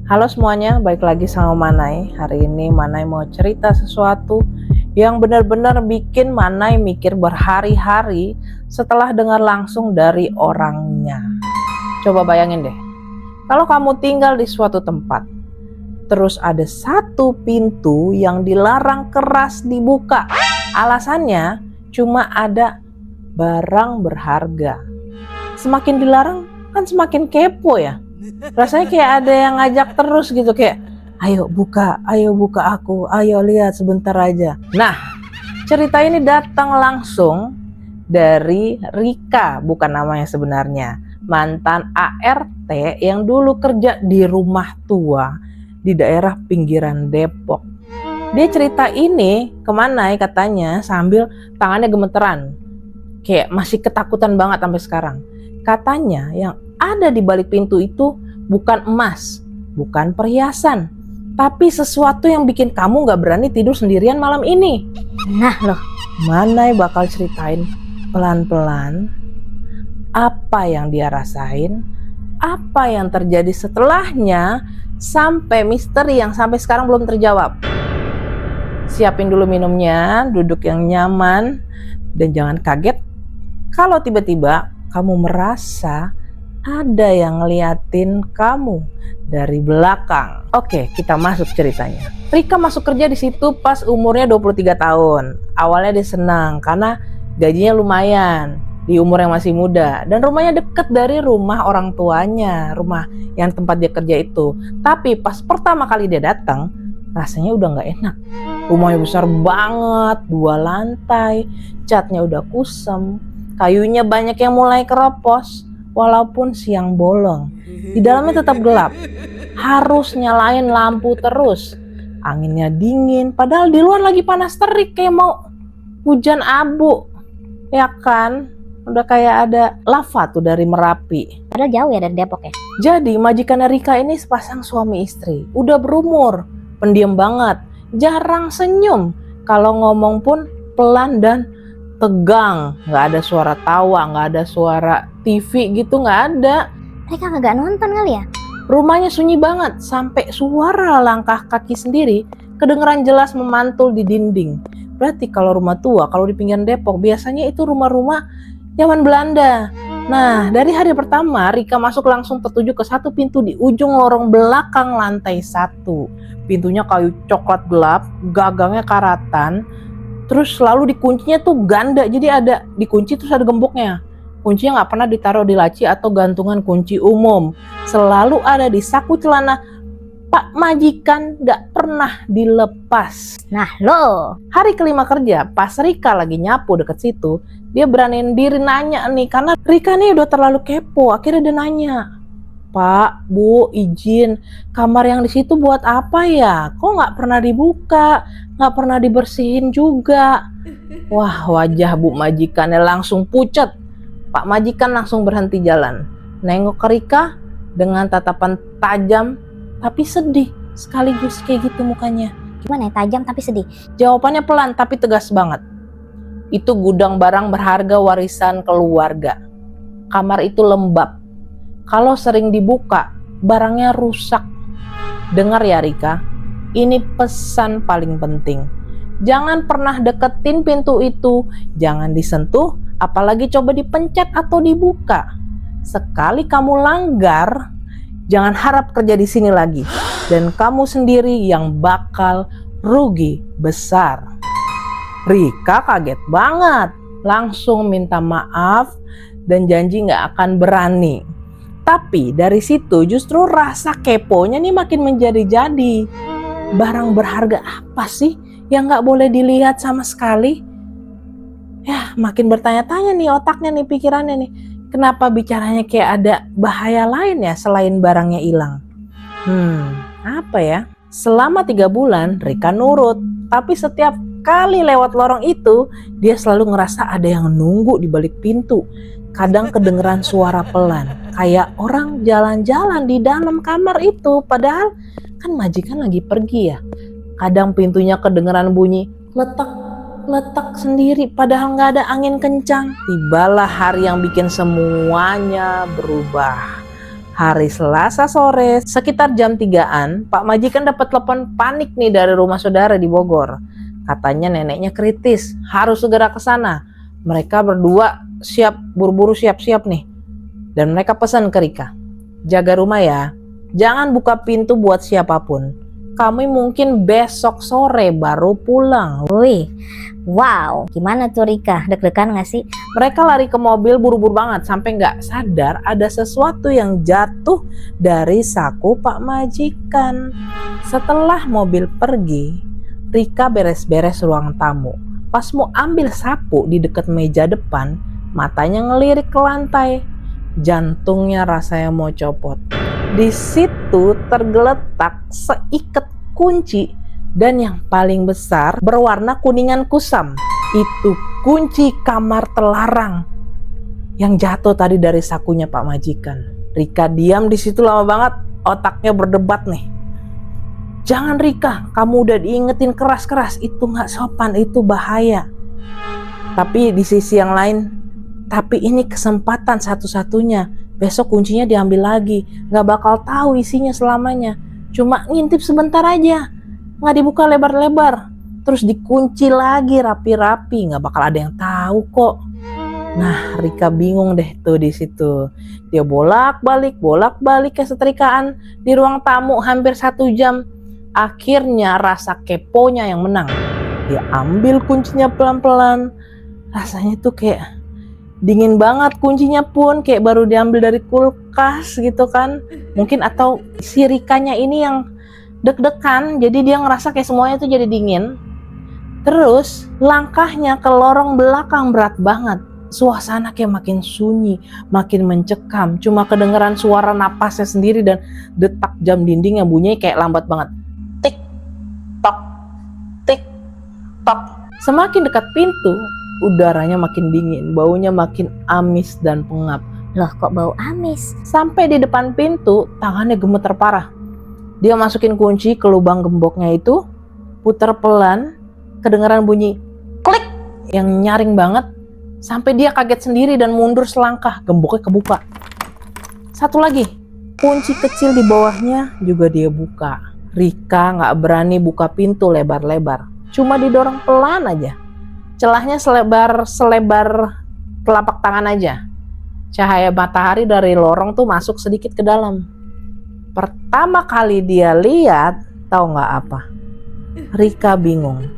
Halo semuanya, balik lagi sama Manai. Hari ini Manai mau cerita sesuatu yang benar-benar bikin Manai mikir berhari-hari setelah dengar langsung dari orangnya. Coba bayangin deh, kalau kamu tinggal di suatu tempat, terus ada satu pintu yang dilarang keras dibuka. Alasannya cuma ada barang berharga. Semakin dilarang kan semakin kepo ya. Rasanya kayak ada yang ngajak terus gitu, kayak ayo buka aku, ayo lihat sebentar aja. Nah, cerita ini datang langsung dari Rika, bukan namanya sebenarnya, mantan ART yang dulu kerja di rumah tua di daerah pinggiran Depok. Dia cerita ini kemana ya katanya sambil tangannya gemeteran, kayak masih ketakutan banget sampai sekarang. Katanya yang ada di balik pintu itu bukan emas, bukan perhiasan, tapi sesuatu yang bikin kamu gak berani tidur sendirian malam ini. Nah loh, Manai bakal ceritain pelan-pelan apa yang dia rasain, apa yang terjadi setelahnya, sampai misteri yang sampai sekarang belum terjawab. Siapin dulu minumnya, duduk yang nyaman, dan jangan kaget kalau tiba-tiba kamu merasa ada yang ngeliatin kamu dari belakang. Oke, kita masuk ceritanya. Rika masuk kerja di situ pas umurnya 23 tahun. Awalnya dia senang karena gajinya lumayan di umur yang masih muda. Dan rumahnya deket dari rumah orang tuanya, rumah yang tempat dia kerja itu. Tapi pas pertama kali dia datang, rasanya udah gak enak. Rumahnya besar banget, 2 lantai, catnya udah kusem, kayunya banyak yang mulai keropos. Walaupun siang bolong, di dalamnya tetap gelap. Harus nyalain lampu terus. Anginnya dingin, padahal di luar lagi panas terik kayak mau hujan abu. Ya kan? Udah kayak ada lava tuh dari Merapi. padahal jauh ya dari Depok ya. Jadi majikan Rika ini sepasang suami istri. Udah berumur, pendiam banget, jarang senyum. Kalau ngomong pun pelan dan tegang, nggak ada suara tawa, nggak ada suara TV gitu, nggak ada. Mereka nggak nonton kali ya? Rumahnya sunyi banget, sampai suara langkah kaki sendiri kedengeran jelas memantul di dinding. Berarti kalau rumah tua, kalau di pinggiran Depok, biasanya itu rumah-rumah zaman Belanda. Nah, dari hari pertama Rika masuk langsung tertuju ke satu pintu di ujung lorong belakang lantai 1. Pintunya kayu coklat gelap, gagangnya karatan. Terus selalu dikuncinya tuh ganda, jadi ada dikunci terus ada gemboknya. Kuncinya nggak pernah ditaruh di laci atau gantungan kunci umum, selalu ada di saku celana Pak Majikan, nggak pernah dilepas. Nah lo, Hari kelima kerja, pas Rika lagi nyapu deket situ, dia beraniin diri nanya nih, karena Rika nih udah terlalu kepo. Akhirnya dia nanya, Pak, Bu, izin, kamar yang di situ buat apa ya? Kok nggak pernah dibuka, nggak pernah dibersihin juga? Wah, wajah Bu Majikannya langsung pucat. Pak Majikan langsung berhenti jalan, nengok ke Rika dengan tatapan tajam tapi sedih sekaligus kayak gitu mukanya. gimana ya, tajam tapi sedih. Jawabannya pelan tapi tegas banget. Itu gudang barang berharga warisan keluarga. Kamar itu lembab. Kalau sering dibuka, barangnya rusak. Dengar ya Rika, ini pesan paling penting. Jangan pernah deketin pintu itu, jangan disentuh, apalagi coba dipencet atau dibuka. Sekali kamu langgar, jangan harap kerja di sini lagi. Dan kamu sendiri yang bakal rugi besar. Rika kaget banget, langsung minta maaf dan janji gak akan berani. Tapi dari situ justru rasa keponya nih makin menjadi-jadi. Barang berharga apa sih yang gak boleh dilihat sama sekali? Ya makin bertanya-tanya nih otaknya nih, pikirannya nih. Kenapa bicaranya kayak ada bahaya lain ya selain barangnya hilang? Apa ya? Selama 3 bulan Rika nurut. Tapi setiap kali lewat lorong itu, dia selalu ngerasa ada yang nunggu di balik pintu. Kadang kedengeran suara pelan, kayak orang jalan-jalan di dalam kamar itu. Padahal kan majikan lagi pergi ya. Kadang pintunya kedengeran bunyi letak sendiri, padahal nggak ada angin kencang. Tibalah hari yang bikin semuanya berubah. Hari Selasa sore, sekitar jam 3-an, Pak Majikan dapat telepon panik nih dari rumah saudara di Bogor. Katanya neneknya kritis, harus segera ke sana. Mereka berdua buru-buru siap-siap nih. Dan mereka pesan ke Rika, jaga rumah ya, jangan buka pintu buat siapapun. Kami mungkin besok sore baru pulang. Wih, wow. Gimana tuh Rika? Deg-degan gak sih? Mereka lari ke mobil buru-buru banget sampai nggak sadar ada sesuatu yang jatuh dari saku Pak Majikan. Setelah mobil pergi, Rika beres-beres ruang tamu. Pas mau ambil sapu di dekat meja depan, matanya ngelirik ke lantai. Jantungnya rasanya mau copot. Di situ tergeletak seikat kunci dan yang paling besar berwarna kuningan kusam. Itu kunci kamar terlarang yang jatuh tadi dari sakunya Pak Majikan. Rika diam di situ lama banget, otaknya berdebat nih. Jangan Rika, kamu udah diingetin keras-keras, itu nggak sopan, itu bahaya. Tapi di sisi yang lain, tapi ini kesempatan satu-satunya. Besok kuncinya diambil lagi, nggak bakal tahu isinya selamanya. Cuma ngintip sebentar aja, nggak dibuka lebar-lebar, terus dikunci lagi rapi-rapi, nggak bakal ada yang tahu kok. Nah, Rika bingung deh tuh di situ. Dia bolak-balik kesetrikaan di ruang tamu hampir 1 jam. Akhirnya rasa keponya yang menang. Dia ambil kuncinya pelan-pelan. Rasanya tuh kayak dingin banget, kuncinya pun kayak baru diambil dari kulkas gitu kan. Mungkin atau si Rikanya ini yang deg-degan, jadi dia ngerasa kayak semuanya tuh jadi dingin. Terus langkahnya ke lorong belakang berat banget. Suasana kayak makin sunyi, makin mencekam. Cuma kedengeran suara napasnya sendiri dan detak jam dinding yang bunyinya kayak lambat banget. Tik tok, tik tok. Semakin dekat pintu, udaranya makin dingin, baunya makin amis dan pengap. Loh, kok bau amis? Sampai di depan pintu, tangannya gemeter parah. Dia masukin kunci ke lubang gemboknya itu, putar pelan, kedengaran bunyi klik yang nyaring banget, sampai dia kaget sendiri dan mundur selangkah, gemboknya kebuka. Satu lagi, kunci kecil di bawahnya juga dia buka. Rika nggak berani buka pintu lebar-lebar, cuma didorong pelan aja. Celahnya selebar telapak tangan aja. Cahaya matahari dari lorong tuh masuk sedikit ke dalam. Pertama kali dia lihat, tahu nggak apa? Rika bingung.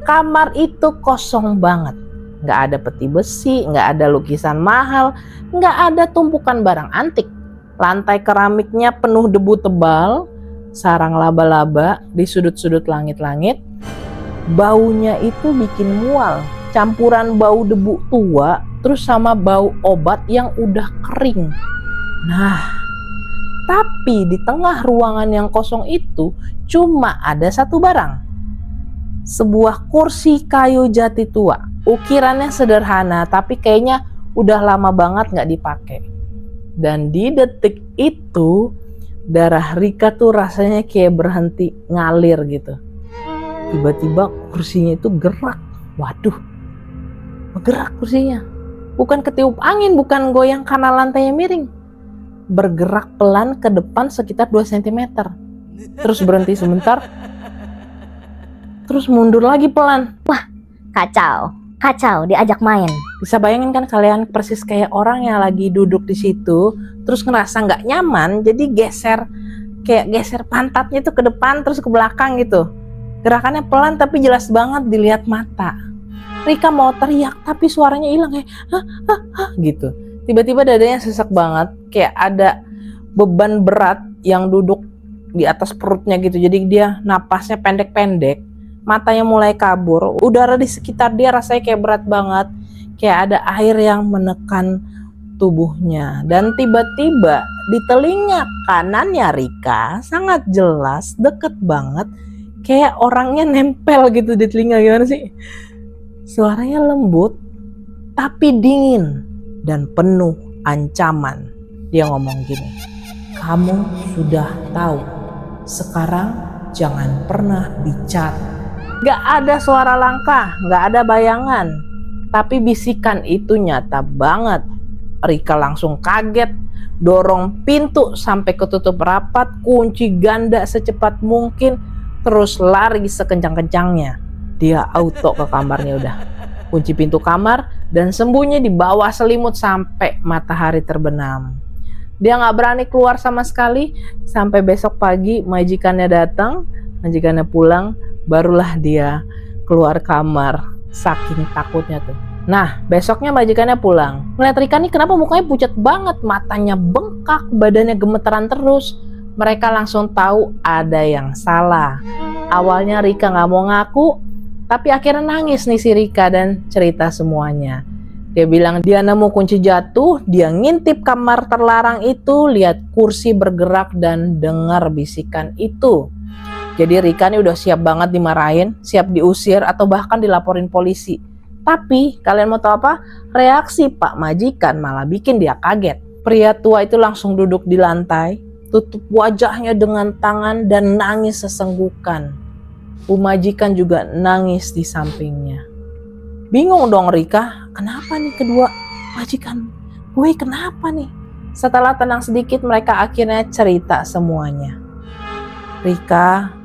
Kamar itu kosong banget. Nggak ada peti besi, nggak ada lukisan mahal, nggak ada tumpukan barang antik. Lantai keramiknya penuh debu tebal, sarang laba-laba di sudut-sudut langit-langit. Baunya itu bikin mual, campuran bau debu tua terus sama bau obat yang udah kering. Nah, tapi di tengah ruangan yang kosong itu cuma ada satu barang. Sebuah kursi kayu jati tua. Ukirannya sederhana tapi kayaknya udah lama banget gak dipakai. Dan di detik itu darah Rika tuh rasanya kayak berhenti ngalir gitu. Tiba-tiba kursinya itu gerak. Waduh, bergerak kursinya. Bukan ketiup angin, bukan goyang karena lantainya miring. Bergerak pelan ke depan sekitar 2 cm. Terus berhenti sebentar. Terus mundur lagi pelan. Wah, kacau, diajak main. Bisa bayangin kan kalian persis kayak orang yang lagi duduk di situ, terus ngerasa nggak nyaman, jadi geser pantatnya itu ke depan terus ke belakang gitu. Gerakannya pelan tapi jelas banget dilihat mata. Rika mau teriak tapi suaranya hilang kayak gitu. Tiba-tiba dadanya sesek banget, kayak ada beban berat yang duduk di atas perutnya gitu. Jadi dia napasnya pendek-pendek, matanya mulai kabur, udara di sekitar dia rasanya kayak berat banget, kayak ada air yang menekan tubuhnya. Dan tiba-tiba di telinga kanannya Rika sangat jelas, deket banget, kayak orangnya nempel gitu di telinga. Gimana sih? Suaranya lembut tapi dingin dan penuh ancaman. Dia ngomong gini, kamu sudah tahu, sekarang jangan pernah bicara. Gak ada suara langkah, gak ada bayangan, tapi bisikan itu nyata banget. Rika langsung kaget, dorong pintu sampai ketutup rapat, kunci ganda secepat mungkin, terus lari sekencang-kencangnya. Dia auto ke kamarnya udah. Kunci pintu kamar dan sembunyi di bawah selimut sampai matahari terbenam. Dia gak berani keluar sama sekali sampai besok pagi majikannya datang, majikannya pulang, barulah dia keluar kamar. Saking takutnya tuh. Nah, besoknya majikannya pulang. Ngeliat Rika nih kenapa mukanya pucat banget, matanya bengkak, badannya gemeteran terus. Mereka langsung tahu ada yang salah. Awalnya Rika gak mau ngaku, tapi akhirnya nangis nih si Rika dan cerita semuanya. Dia bilang dia nemu kunci jatuh, dia ngintip kamar terlarang itu, lihat kursi bergerak dan dengar bisikan itu. Jadi Rika nih udah siap banget dimarahin, siap diusir atau bahkan dilaporin polisi. Tapi kalian mau tahu apa? Reaksi Pak Majikan malah bikin dia kaget. Pria tua itu langsung duduk di lantai, tutup wajahnya dengan tangan dan nangis sesenggukan. Bu Majikan juga nangis di sampingnya. Bingung dong Rika, kenapa nih kedua majikan gue kenapa nih? Setelah tenang sedikit mereka akhirnya cerita semuanya. Rika,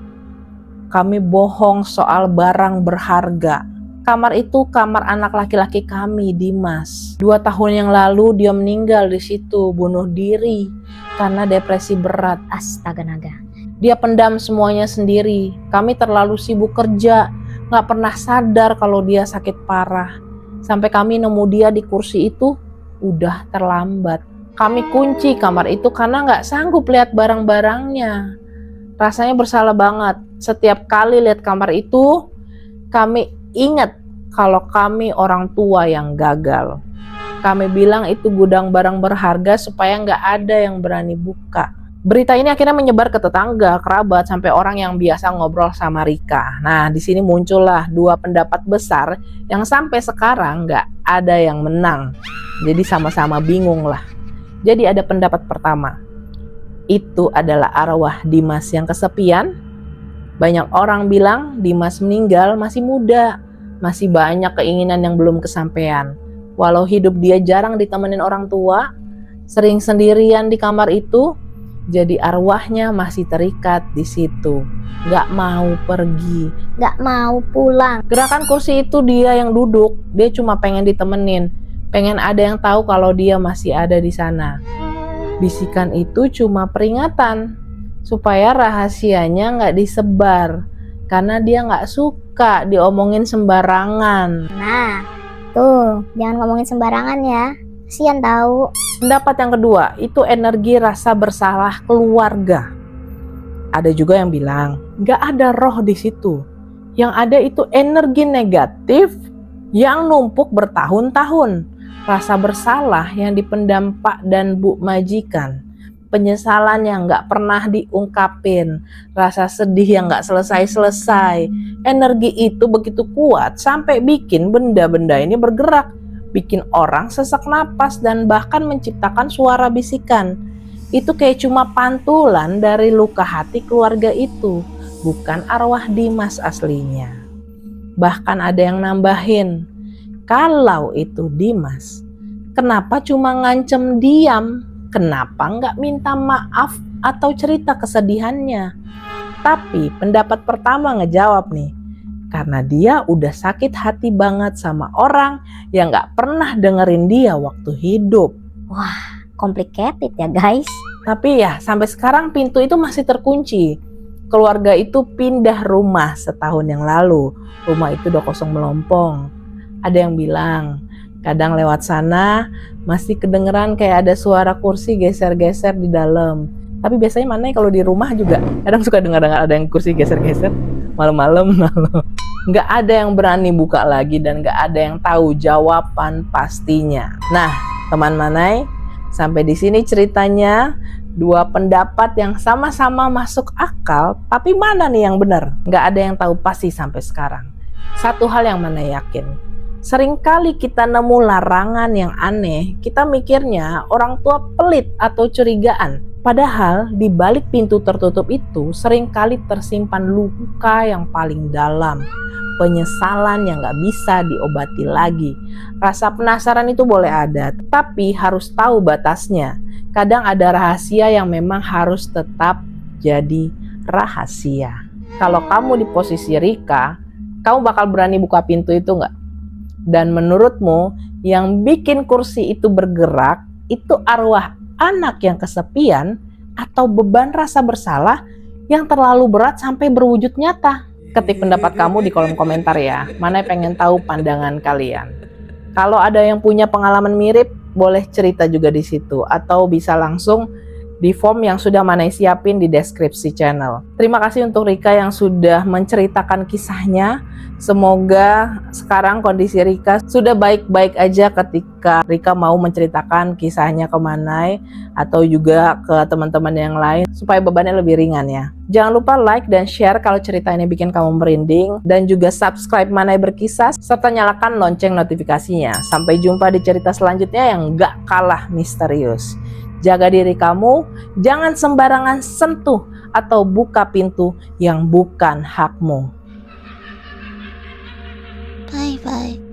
kami bohong soal barang berharga. Kamar itu kamar anak laki-laki kami, Dimas. 2 tahun yang lalu dia meninggal di situ, bunuh diri karena depresi berat. Astaga naga. Dia pendam semuanya sendiri. Kami terlalu sibuk kerja, gak pernah sadar kalau dia sakit parah. Sampai kami nemu dia di kursi itu, udah terlambat. Kami kunci kamar itu karena gak sanggup lihat barang-barangnya. Rasanya bersalah banget. Setiap kali lihat kamar itu, kami ingat kalau kami orang tua yang gagal. Kami bilang itu gudang barang berharga supaya nggak ada yang berani buka. Berita ini akhirnya menyebar ke tetangga, kerabat, sampai orang yang biasa ngobrol sama Rika. Nah, di sini muncullah 2 pendapat besar yang sampai sekarang nggak ada yang menang. Jadi sama-sama bingung lah. Jadi ada pendapat pertama, itu adalah arwah Dimas yang kesepian. Banyak orang bilang Dimas meninggal masih muda, masih banyak keinginan yang belum kesampaian. Walau hidup dia jarang ditemenin orang tua, sering sendirian di kamar itu, jadi arwahnya masih terikat di situ, gak mau pergi, Gak mau pulang. Gerakan kursi itu dia yang duduk, dia cuma pengen ditemenin, pengen ada yang tahu kalau dia masih ada di sana. Bisikan itu cuma peringatan supaya rahasianya nggak disebar, karena dia nggak suka diomongin sembarangan. Nah, tuh jangan ngomongin sembarangan ya. Kasian tahu. Pendapat yang kedua, itu energi rasa bersalah keluarga. Ada juga yang bilang, nggak ada roh di situ. Yang ada itu energi negatif yang numpuk bertahun-tahun. Rasa bersalah yang dipendam Pak dan Bu Majikan. Penyesalan yang nggak pernah diungkapin. Rasa sedih yang nggak selesai-selesai. Energi itu begitu kuat sampai bikin benda-benda ini bergerak. Bikin orang sesak napas dan bahkan menciptakan suara bisikan. Itu kayak cuma pantulan dari luka hati keluarga itu, bukan arwah Dimas aslinya. Bahkan ada yang nambahin, kalau itu Dimas, kenapa cuma ngancem diam? Kenapa nggak minta maaf atau cerita kesedihannya? Tapi pendapat pertama ngejawab nih, karena dia udah sakit hati banget sama orang yang nggak pernah dengerin dia waktu hidup. Wah, complicated ya guys. Tapi ya sampai sekarang pintu itu masih terkunci. Keluarga itu pindah rumah setahun yang lalu. Rumah itu udah kosong melompong. Ada yang bilang, kadang lewat sana masih kedengeran kayak ada suara kursi geser-geser di dalam. Tapi biasanya mana kalau di rumah juga kadang suka dengar-dengar ada yang kursi geser-geser malam-malam. Nggak ada yang berani buka lagi dan nggak ada yang tahu jawaban pastinya. Nah, teman Manai, sampai di sini ceritanya. 2 pendapat yang sama-sama masuk akal, tapi mana nih yang benar? Nggak ada yang tahu pasti sampai sekarang. Satu hal yang Manai yakin, seringkali kita nemu larangan yang aneh, kita mikirnya orang tua pelit atau curigaan. Padahal di balik pintu tertutup itu seringkali tersimpan luka yang paling dalam, penyesalan yang gak bisa diobati lagi. Rasa penasaran itu boleh ada, tapi harus tahu batasnya. Kadang ada rahasia yang memang harus tetap jadi rahasia. Kalau kamu di posisi Rika, kamu bakal berani buka pintu itu nggak? Dan menurutmu yang bikin kursi itu bergerak itu arwah anak yang kesepian atau beban rasa bersalah yang terlalu berat sampai berwujud nyata? Ketik pendapat kamu di kolom komentar ya. Mana pengen tahu pandangan kalian. Kalau ada yang punya pengalaman mirip, boleh cerita juga di situ atau bisa langsung di form yang sudah Manai siapin di deskripsi channel. Terima kasih untuk Rika yang sudah menceritakan kisahnya. Semoga sekarang kondisi Rika sudah baik-baik aja ketika Rika mau menceritakan kisahnya ke Manai atau juga ke teman-teman yang lain supaya bebannya lebih ringan ya. Jangan lupa like dan share kalau cerita ini bikin kamu merinding, dan juga subscribe Manai Berkisah serta nyalakan lonceng notifikasinya. Sampai jumpa di cerita selanjutnya yang gak kalah misterius. Jaga diri kamu, jangan sembarangan sentuh atau buka pintu yang bukan hakmu. Bye-bye.